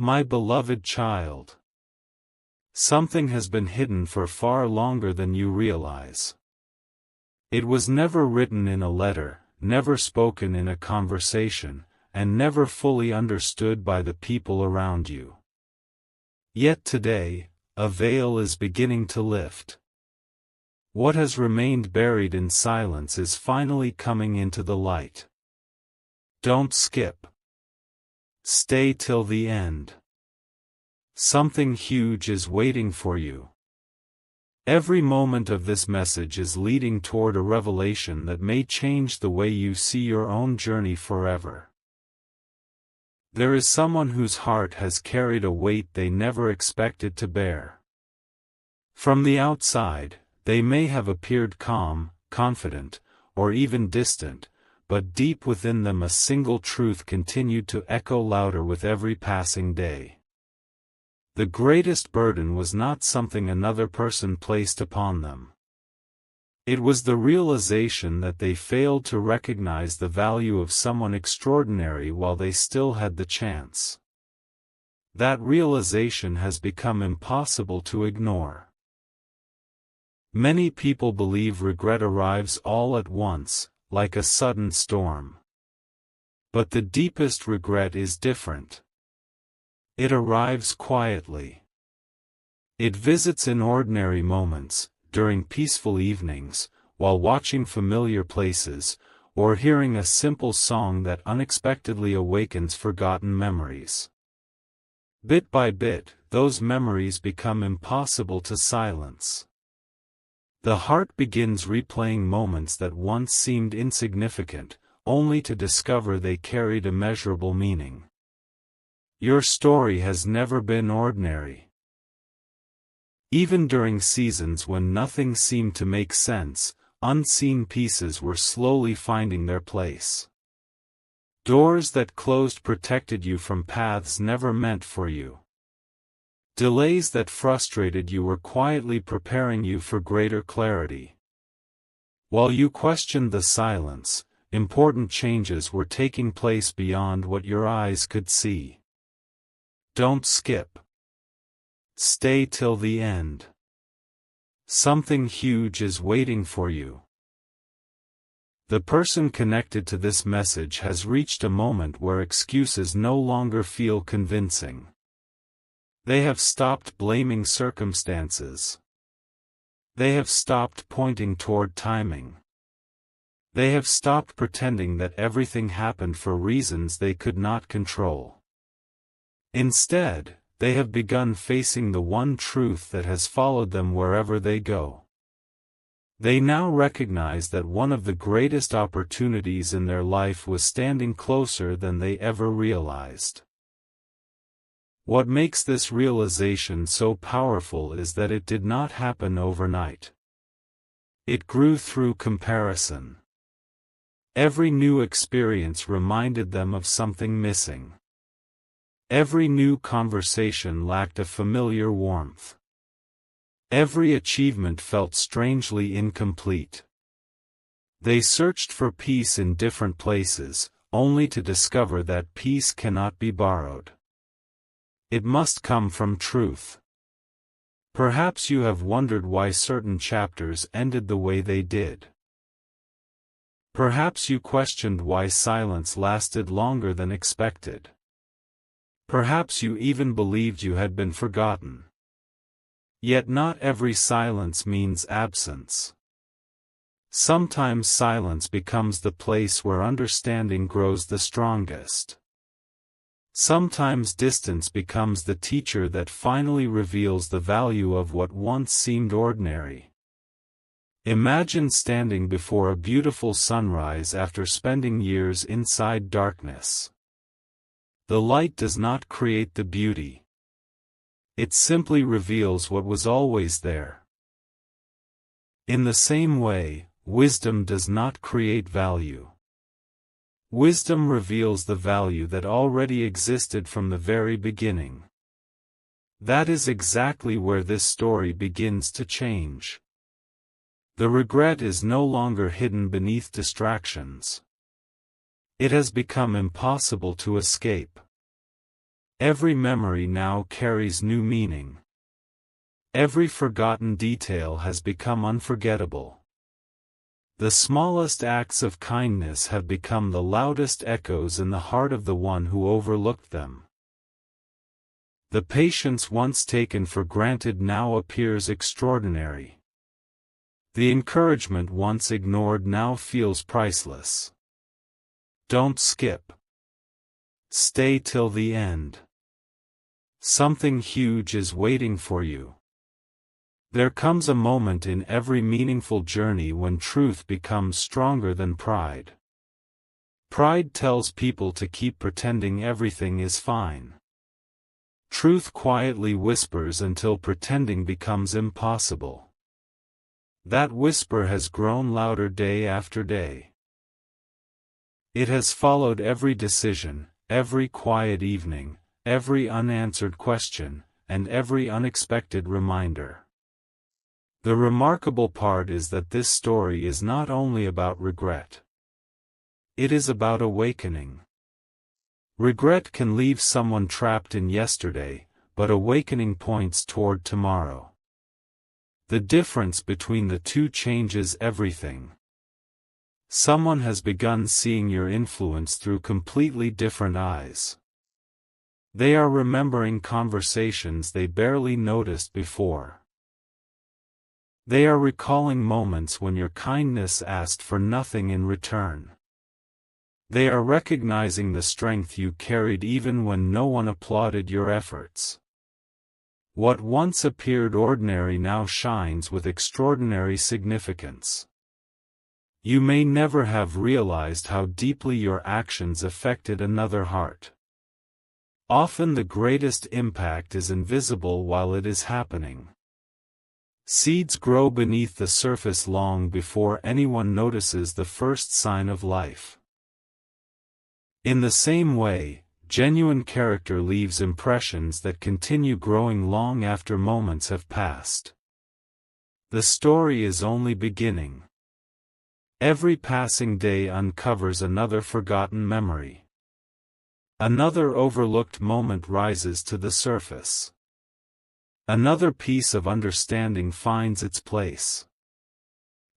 My beloved child. Something has been hidden for far longer than you realize. It was never written in a letter, never spoken in a conversation, and never fully understood by the people around you. Yet today, a veil is beginning to lift. What has remained buried in silence is finally coming into the light. Don't skip. Stay till the end. Something huge is waiting for you. Every moment of this message is leading toward a revelation that may change the way you see your own journey forever. There is someone whose heart has carried a weight they never expected to bear. From the outside, they may have appeared calm, confident, or even distant, but deep within them a single truth continued to echo louder with every passing day. The greatest burden was not something another person placed upon them. It was the realization that they failed to recognize the value of someone extraordinary while they still had the chance. That realization has become impossible to ignore. Many people believe regret arrives all at once, like a sudden storm. But the deepest regret is different. It arrives quietly. It visits in ordinary moments, during peaceful evenings, while watching familiar places, or hearing a simple song that unexpectedly awakens forgotten memories. Bit by bit, those memories become impossible to silence. The heart begins replaying moments that once seemed insignificant, only to discover they carried immeasurable meaning. Your story has never been ordinary. Even during seasons when nothing seemed to make sense, unseen pieces were slowly finding their place. Doors that closed protected you from paths never meant for you. Delays that frustrated you were quietly preparing you for greater clarity. While you questioned the silence, important changes were taking place beyond what your eyes could see. Don't skip. Stay till the end. Something huge is waiting for you. The person connected to this message has reached a moment where excuses no longer feel convincing. They have stopped blaming circumstances. They have stopped pointing toward timing. They have stopped pretending that everything happened for reasons they could not control. Instead, they have begun facing the one truth that has followed them wherever they go. They now recognize that one of the greatest opportunities in their life was standing closer than they ever realized. What makes this realization so powerful is that it did not happen overnight. It grew through comparison. Every new experience reminded them of something missing. Every new conversation lacked a familiar warmth. Every achievement felt strangely incomplete. They searched for peace in different places, only to discover that peace cannot be borrowed. It must come from truth. Perhaps you have wondered why certain chapters ended the way they did. Perhaps you questioned why silence lasted longer than expected. Perhaps you even believed you had been forgotten. Yet not every silence means absence. Sometimes silence becomes the place where understanding grows the strongest. Sometimes distance becomes the teacher that finally reveals the value of what once seemed ordinary. Imagine standing before a beautiful sunrise after spending years inside darkness. The light does not create the beauty. It simply reveals what was always there. In the same way, wisdom does not create value. Wisdom reveals the value that already existed from the very beginning. That is exactly where this story begins to change. The regret is no longer hidden beneath distractions. It has become impossible to escape. Every memory now carries new meaning. Every forgotten detail has become unforgettable. The smallest acts of kindness have become the loudest echoes in the heart of the one who overlooked them. The patience once taken for granted now appears extraordinary. The encouragement once ignored now feels priceless. Don't skip. Stay till the end. Something huge is waiting for you. There comes a moment in every meaningful journey when truth becomes stronger than pride. Pride tells people to keep pretending everything is fine. Truth quietly whispers until pretending becomes impossible. That whisper has grown louder day after day. It has followed every decision, every quiet evening, every unanswered question, and every unexpected reminder. The remarkable part is that this story is not only about regret. It is about awakening. Regret can leave someone trapped in yesterday, but awakening points toward tomorrow. The difference between the two changes everything. Someone has begun seeing your influence through completely different eyes. They are remembering conversations they barely noticed before. They are recalling moments when your kindness asked for nothing in return. They are recognizing the strength you carried even when no one applauded your efforts. What once appeared ordinary now shines with extraordinary significance. You may never have realized how deeply your actions affected another heart. Often the greatest impact is invisible while it is happening. Seeds grow beneath the surface long before anyone notices the first sign of life. In the same way, genuine character leaves impressions that continue growing long after moments have passed. The story is only beginning. Every passing day uncovers another forgotten memory. Another overlooked moment rises to the surface. Another piece of understanding finds its place.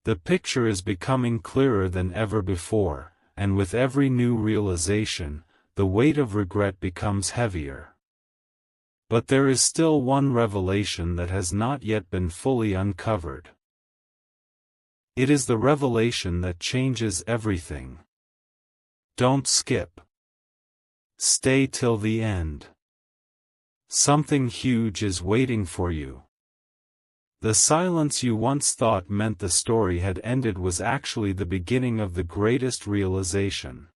The picture is becoming clearer than ever before, and with every new realization, the weight of regret becomes heavier. But there is still one revelation that has not yet been fully uncovered. It is the revelation that changes everything. Don't skip. Stay till the end. Something huge is waiting for you. The silence you once thought meant the story had ended was actually the beginning of the greatest realization.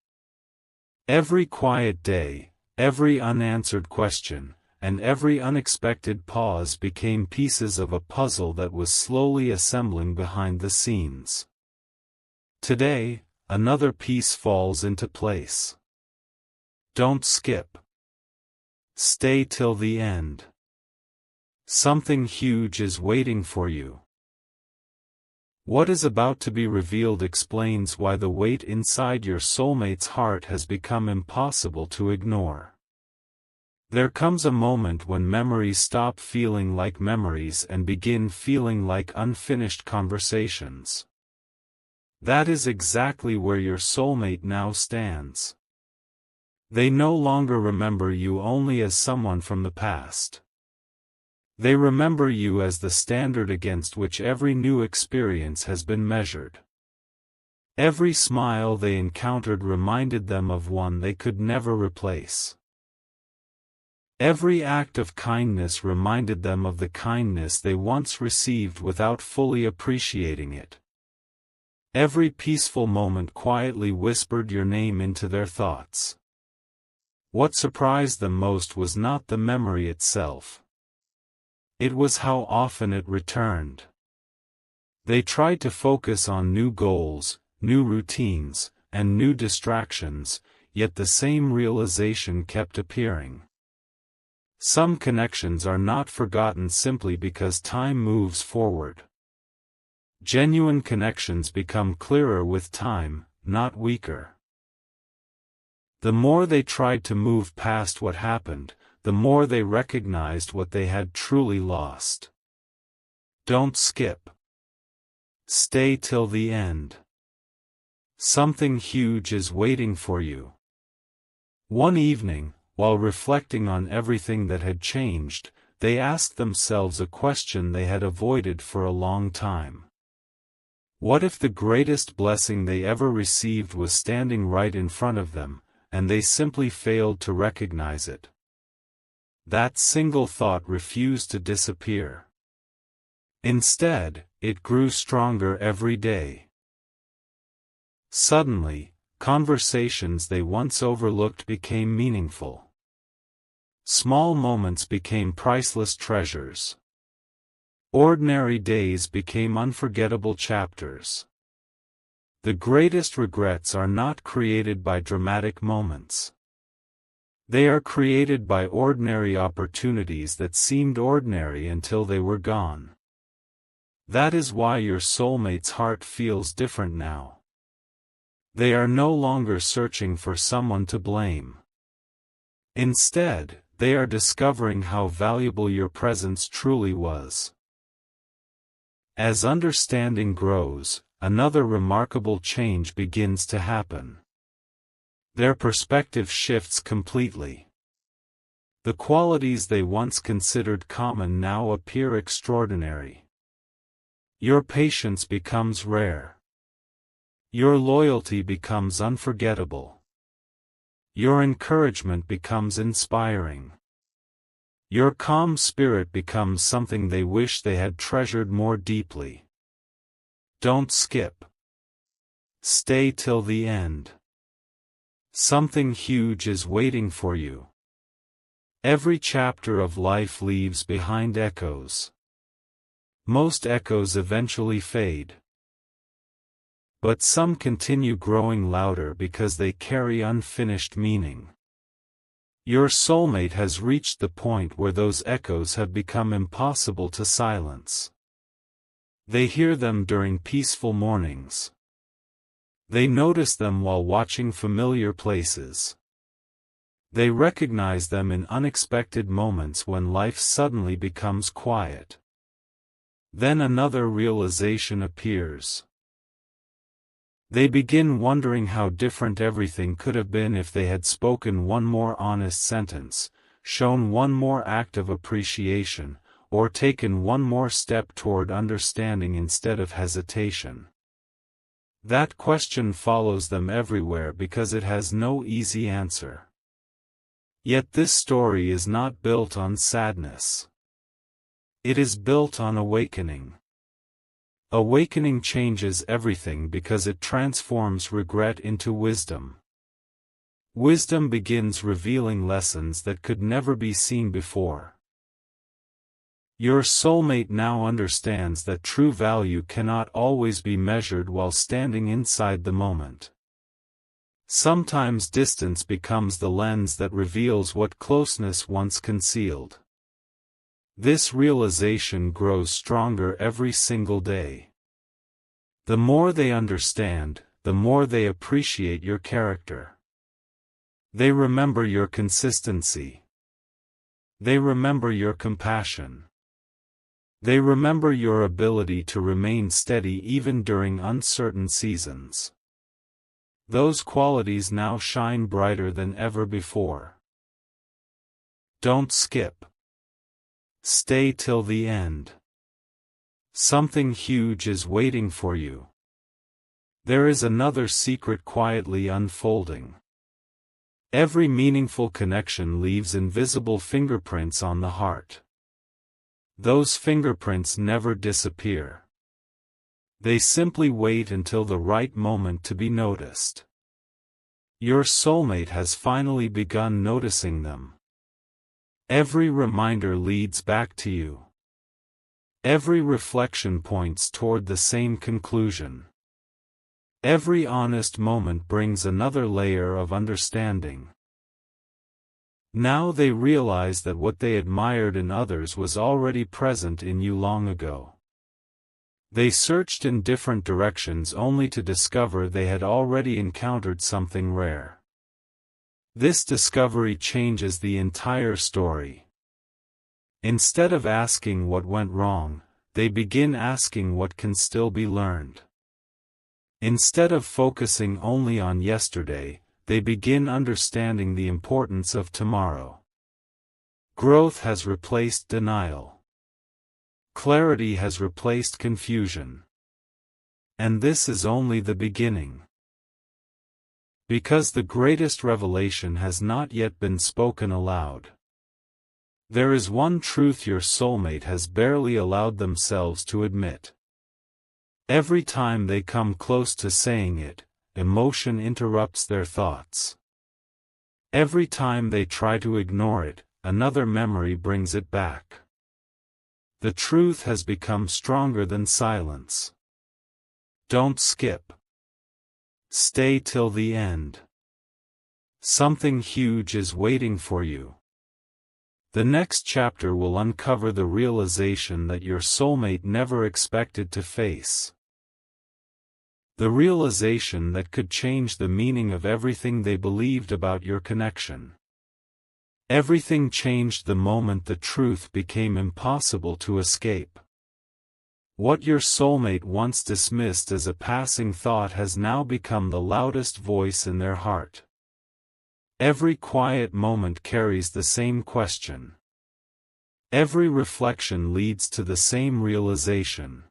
Every quiet day, every unanswered question, and every unexpected pause became pieces of a puzzle that was slowly assembling behind the scenes. Today, another piece falls into place. Don't skip. Stay till the end. Something huge is waiting for you. What is about to be revealed explains why the weight inside your soulmate's heart has become impossible to ignore. There comes a moment when memories stop feeling like memories and begin feeling like unfinished conversations. That is exactly where your soulmate now stands. They no longer remember you only as someone from the past. They remember you as the standard against which every new experience has been measured. Every smile they encountered reminded them of one they could never replace. Every act of kindness reminded them of the kindness they once received without fully appreciating it. Every peaceful moment quietly whispered your name into their thoughts. What surprised them most was not the memory itself. It was how often it returned. They tried to focus on new goals, new routines, and new distractions, yet the same realization kept appearing. Some connections are not forgotten simply because time moves forward. Genuine connections become clearer with time, not weaker. The more they tried to move past what happened, the more they recognized what they had truly lost. Don't skip. Stay till the end. Something huge is waiting for you. One evening, while reflecting on everything that had changed, they asked themselves a question they had avoided for a long time. What if the greatest blessing they ever received was standing right in front of them, and they simply failed to recognize it? That single thought refused to disappear. Instead, it grew stronger every day. Suddenly, conversations they once overlooked became meaningful. Small moments became priceless treasures. Ordinary days became unforgettable chapters. The greatest regrets are not created by dramatic moments. They are created by ordinary opportunities that seemed ordinary until they were gone. That is why your soulmate's heart feels different now. They are no longer searching for someone to blame. Instead, they are discovering how valuable your presence truly was. As understanding grows, another remarkable change begins to happen. Their perspective shifts completely. The qualities they once considered common now appear extraordinary. Your patience becomes rare. Your loyalty becomes unforgettable. Your encouragement becomes inspiring. Your calm spirit becomes something they wish they had treasured more deeply. Don't skip. Stay till the end. Something huge is waiting for you. Every chapter of life leaves behind echoes. Most echoes eventually fade. But some continue growing louder because they carry unfinished meaning. Your soulmate has reached the point where those echoes have become impossible to silence. They hear them during peaceful mornings. They notice them while watching familiar places. They recognize them in unexpected moments when life suddenly becomes quiet. Then another realization appears. They begin wondering how different everything could have been if they had spoken one more honest sentence, shown one more act of appreciation, or taken one more step toward understanding instead of hesitation. That question follows them everywhere because it has no easy answer. Yet this story is not built on sadness. It is built on awakening. Awakening changes everything because it transforms regret into wisdom. Wisdom begins revealing lessons that could never be seen before. Your soulmate now understands that true value cannot always be measured while standing inside the moment. Sometimes distance becomes the lens that reveals what closeness once concealed. This realization grows stronger every single day. The more they understand, the more they appreciate your character. They remember your consistency. They remember your compassion. They remember your ability to remain steady even during uncertain seasons. Those qualities now shine brighter than ever before. Don't skip. Stay till the end. Something huge is waiting for you. There is another secret quietly unfolding. Every meaningful connection leaves invisible fingerprints on the heart. Those fingerprints never disappear. They simply wait until the right moment to be noticed. Your soulmate has finally begun noticing them. Every reminder leads back to you. Every reflection points toward the same conclusion. Every honest moment brings another layer of understanding. Now they realize that what they admired in others was already present in you long ago. They searched in different directions only to discover they had already encountered something rare. This discovery changes the entire story. Instead of asking what went wrong, they begin asking what can still be learned. Instead of focusing only on yesterday, they begin understanding the importance of tomorrow. Growth has replaced denial. Clarity has replaced confusion. And this is only the beginning. Because the greatest revelation has not yet been spoken aloud. There is one truth your soulmate has barely allowed themselves to admit. Every time they come close to saying it, emotion interrupts their thoughts. Every time they try to ignore it, another memory brings it back. The truth has become stronger than silence. Don't skip. Stay till the end. Something huge is waiting for you. The next chapter will uncover the realization that your soulmate never expected to face. The realization that could change the meaning of everything they believed about your connection. Everything changed the moment the truth became impossible to escape. What your soulmate once dismissed as a passing thought has now become the loudest voice in their heart. Every quiet moment carries the same question. Every reflection leads to the same realization.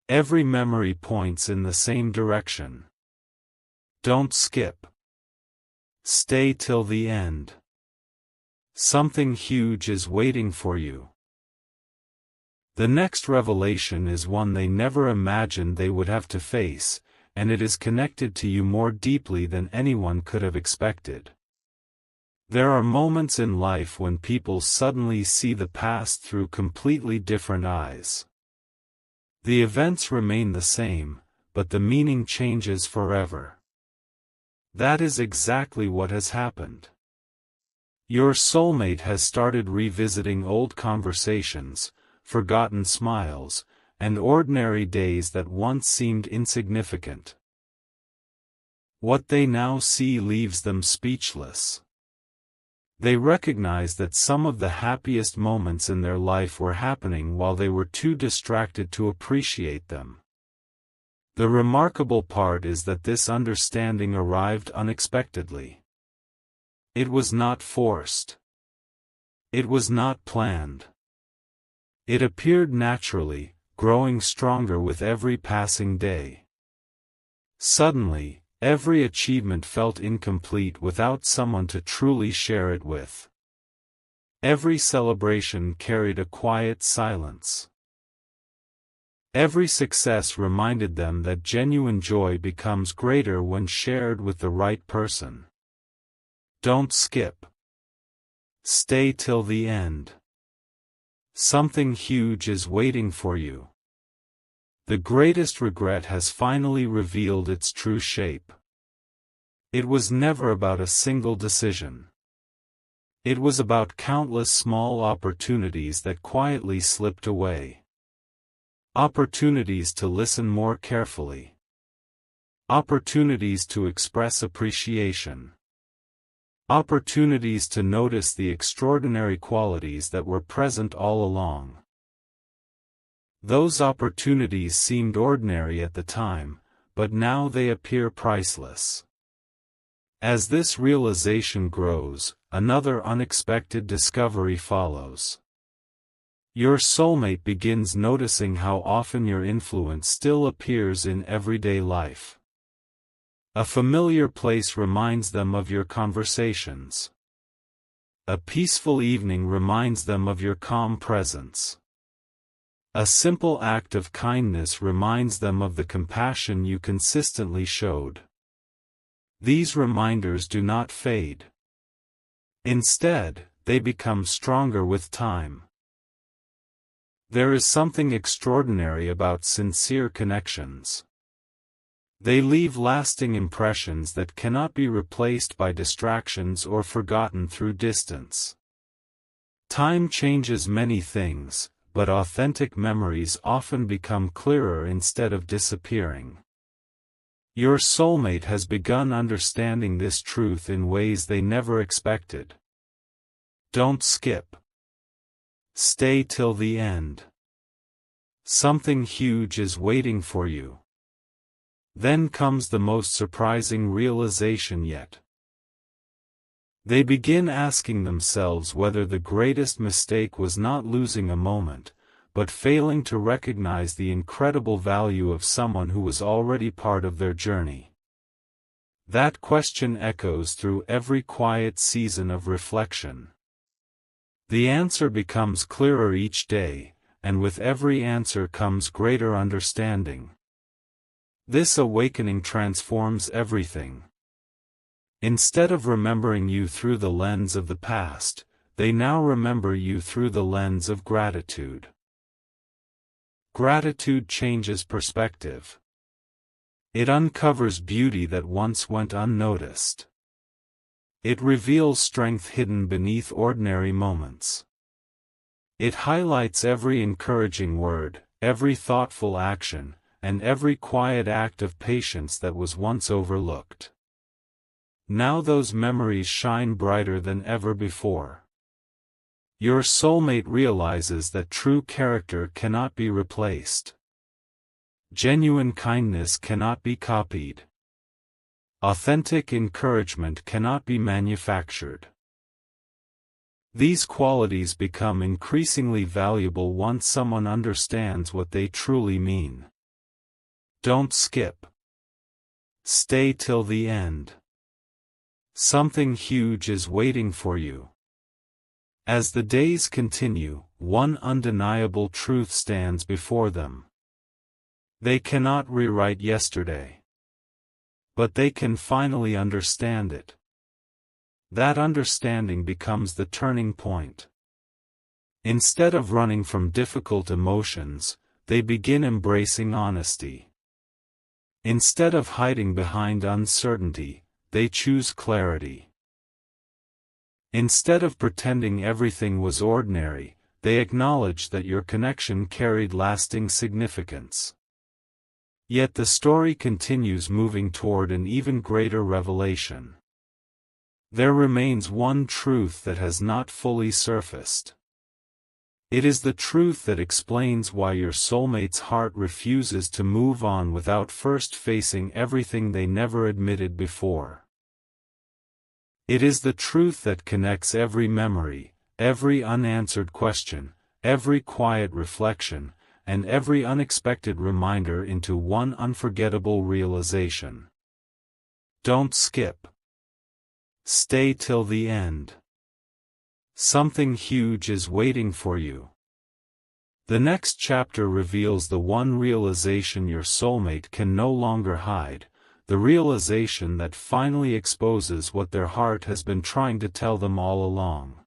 Every memory points in the same direction. Don't skip. Stay till the end. Something huge is waiting for you. The next revelation is one they never imagined they would have to face, and it is connected to you more deeply than anyone could have expected. There are moments in life when people suddenly see the past through completely different eyes. The events remain the same, but the meaning changes forever. That is exactly what has happened. Your soulmate has started revisiting old conversations, forgotten smiles, and ordinary days that once seemed insignificant. What they now see leaves them speechless. They recognize that some of the happiest moments in their life were happening while they were too distracted to appreciate them. The remarkable part is that this understanding arrived unexpectedly. It was not forced. It was not planned. It appeared naturally, growing stronger with every passing day. Suddenly, every achievement felt incomplete without someone to truly share it with. Every celebration carried a quiet silence. Every success reminded them that genuine joy becomes greater when shared with the right person. Don't skip. Stay till the end. Something huge is waiting for you. The greatest regret has finally revealed its true shape. It was never about a single decision. It was about countless small opportunities that quietly slipped away. Opportunities to listen more carefully. Opportunities to express appreciation. Opportunities to notice the extraordinary qualities that were present all along. Those opportunities seemed ordinary at the time, but now they appear priceless. As this realization grows, another unexpected discovery follows. Your soulmate begins noticing how often your influence still appears in everyday life. A familiar place reminds them of your conversations. A peaceful evening reminds them of your calm presence. A simple act of kindness reminds them of the compassion you consistently showed. These reminders do not fade. Instead, they become stronger with time. There is something extraordinary about sincere connections. They leave lasting impressions that cannot be replaced by distractions or forgotten through distance. Time changes many things, but authentic memories often become clearer instead of disappearing. Your soulmate has begun understanding this truth in ways they never expected. Don't skip. Stay till the end. Something huge is waiting for you. Then comes the most surprising realization yet. They begin asking themselves whether the greatest mistake was not losing a moment, but failing to recognize the incredible value of someone who was already part of their journey. That question echoes through every quiet season of reflection. The answer becomes clearer each day, and with every answer comes greater understanding. This awakening transforms everything. Instead of remembering you through the lens of the past, they now remember you through the lens of gratitude. Gratitude changes perspective. It uncovers beauty that once went unnoticed. It reveals strength hidden beneath ordinary moments. It highlights every encouraging word, every thoughtful action, and every quiet act of patience that was once overlooked. Now those memories shine brighter than ever before. Your soulmate realizes that true character cannot be replaced. Genuine kindness cannot be copied. Authentic encouragement cannot be manufactured. These qualities become increasingly valuable once someone understands what they truly mean. Don't skip. Stay till the end. Something huge is waiting for you. As the days continue, one undeniable truth stands before them. They cannot rewrite yesterday. But they can finally understand it. That understanding becomes the turning point. Instead of running from difficult emotions, they begin embracing honesty. Instead of hiding behind uncertainty, they choose clarity. Instead of pretending everything was ordinary, they acknowledge that your connection carried lasting significance. Yet the story continues moving toward an even greater revelation. There remains one truth that has not fully surfaced. It is the truth that explains why your soulmate's heart refuses to move on without first facing everything they never admitted before. It is the truth that connects every memory, every unanswered question, every quiet reflection, and every unexpected reminder into one unforgettable realization. Don't skip. Stay till the end. Something huge is waiting for you. The next chapter reveals the one realization your soulmate can no longer hide, the realization that finally exposes what their heart has been trying to tell them all along.